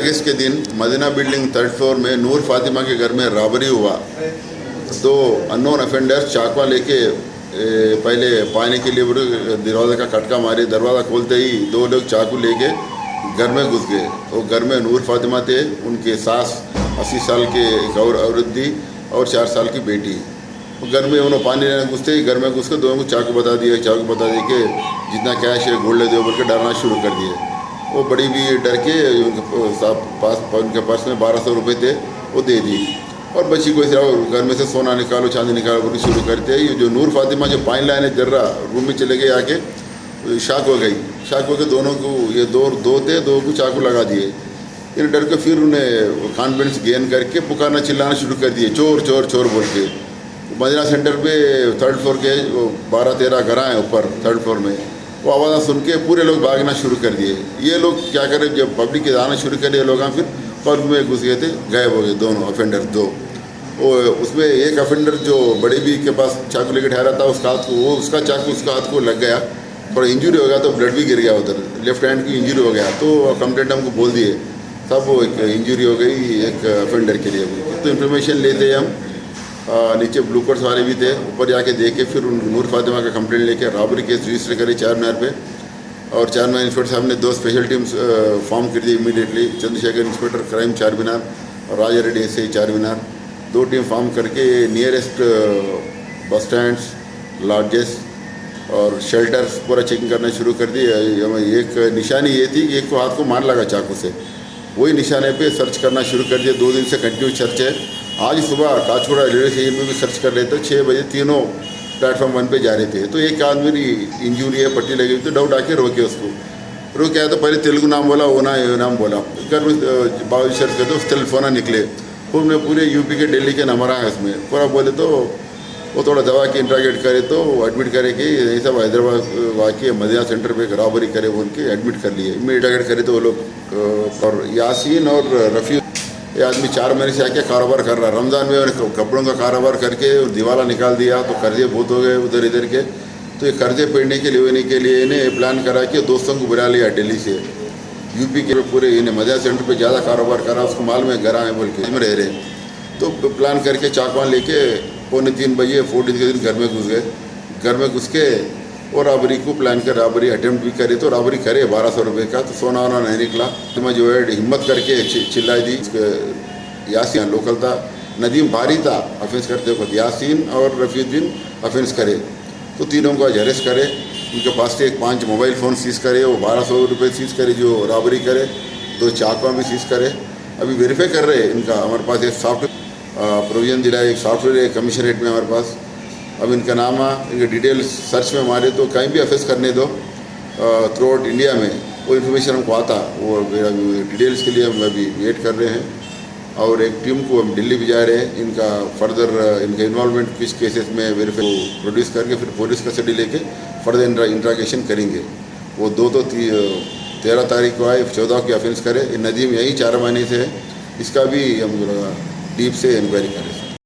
अगस्त के दिन Medina building 3rd floor में नूर फातिमा के घर में रॉबरी हुआ। दो अननोन अफेंडर्स चाकू लेके पहले पाने के लिए दरवाज़े का खटका मारे। दरवाज़ा खोलते ही दो लोग चाकू लेके घर में घुस गए। वो घर में नूर फातिमा थे, उनके सास 80 साल के एक और औरत थी और 4 साल की बेटी। घर में उन्होंने पानी लेने घुसते ही घर में घुस के दोनों को चाकू बता दिए के जितना कैश है गोल्ड दे बोल के डरना शुरू कर दिए। वो बड़ी भी डर के उनके पास में 1200 रुपये थे, वो दे दी और बच्ची को घर में से सोना निकालो चांदी निकालो बोल शुरू करते हैं। ये जो नूर फातिमा जो पानी लाने जर्रा रूम में चले गए, आके शाक हो गई। शाक हो के दोनों को ये दो थे, दो को चाकू लगा दिए। इन डर के फिर उन्हें कॉन्फिडेंस गेन करके पुकारना चिल्लाना शुरू कर दिए, चोर चोर चोर बोल के। मदीना सेंटर पे 3rd फ्लोर के 12-13 घर हैं ऊपर 3rd फ्लोर में। वो आवाज़ सुन के पूरे लोग भागना शुरू कर दिए। ये लोग क्या करें, जब पब्लिक के आना शुरू करे, ये लोग फिर पर्व में घुस गए थे, गायब हो गए दोनों अफेंडर दो। वो उसमें एक अफेंडर जो बड़े भी के पास चाकू लेकर ठहरा था, उसका हाथ को उसका चाकू उसका हाथ को लग गया, थोड़ा इंजरी हो गया, तो ब्लड भी गिर गया उधर, लेफ्ट हैंड की इंजरी हो गया। तो कंप्लेंट हमको बोल दिए सब वो एक इंजरी हो गई एक अफेंडर के लिए। तो इन्फॉर्मेशन लेते हम नीचे ब्लू कोट्स वाले भी थे, ऊपर जाके देखे फिर नूर फातिमा का कंप्लेंट लेके रॉबरी केस रजिस्टर करे चारमीनार पे। और चारमीनार इंस्पेक्टर साहब ने 2 स्पेशल टीम्स फॉर्म कर दी immediately. Chandrashekar inspector crime Charminar और Raja Reddy SI Charminar, 2 team form करके नियरेस्ट बस स्टैंड्स, लॉजेस और शेल्टर्स पूरा चेकिंग करना शुरू कर दी। एक निशानी ये थी कि एक को हाथ को मार लगा चाकू से, वही निशाने पे सर्च करना शुरू कर दिया। 2 दिन से कंटिन्यू सर्च है। आज सुबह काचोड़ा रेलवे स्टेशन में भी सर्च कर रहे थे, 6 बजे तीनों प्लेटफॉर्म 1 पे जा रहे थे। तो एक आदमी इंजूरी है, पट्टी लगी हुई, तो डाउट आके रोके उसको। रोके आया तो पहले तेलुगु नाम बोला, वो ना ये नाम बोला। घर में बाबू सर्च करते उस टेलीफोना निकले, फिर उन्हें पूरे यूपी के दिल्ली के नंबर आए उसमें पूरा बोले। तो वो थोड़ा दवा के इंट्रागेट करे तो एडमिट करे कि यही सब हैदराबाद वाकई मदीना सेंटर पे रॉबरी करे बोल के एडमिट कर लिए। इंट्रागेट करे तो वो लोग और यासीन और रफ़ी, ये आदमी 4 महीने से आके कारोबार कर रहा है। रमज़ान में उन्होंने कपड़ों का कारोबार करके दिवाला निकाल दिया, तो कर्जे बहुत हो गए उधर इधर के। तो ये कर्जे पेड़ने के लिए इन्हें प्लान करा कि दोस्तों को बुला लिया दिल्ली से, यूपी के पूरे इन्हें मदीना सेंटर पे ज़्यादा कारोबार करा, उसको मालूम है घर आए बोल के इसमें रह रहे। तो प्लान करके चाकवान लेके 2:45 बजे 14 के दिन घर में घुस गए। घर में घुस के और रॉबरी को प्लान कर रॉबरी अटेम्प्ट भी करे। तो रॉबरी करे 1200 रुपये का, तो सोना वोना नहीं निकला। तो मैं जो है हिम्मत करके चिल्लाई दी। यासीन लोकल था, नदीम भारी था ऑफेंस करते वक्त, यासीन और रफ़ीउद्दीन ऑफेंस करे। तो तीनों को आज अरेस्ट करे। उनके पास से 5 मोबाइल फ़ोन सीज़ करे, वो 1200 रुपये सीज़ करे जो रॉबरी करे, 2 चाकुआ भी सीज़ करे। अभी वेरीफाई कर रहे हैं इनका। हमारे पास एक सॉफ्टवेयर प्रोविजन दिला है, एक सॉफ्टवेयर है कमिश्नरेट में हमारे पास। अब इनका नाम इनके डिटेल्स सर्च में मारे तो कहीं भी अफेस करने दो थ्रू आउट इंडिया में, वो इन्फॉर्मेशन हमको आता। वो डिटेल्स के लिए हम अभी वेट कर रहे हैं। और एक टीम को हम दिल्ली भी जा रहे हैं। इनका फर्दर इनका इन्वॉल्वमेंट किस केसेस में वेरीफाई प्रोड्यूस करके फिर पुलिस कस्टडी लेके फर्दर इंट्रागेशन करेंगे। वो 2 तो 13 तारीख को आए, 14 की ऑफेंस करे। नदीम यही 4 महीने से है, इसका भी हम डीप से इंक्वायरी करें।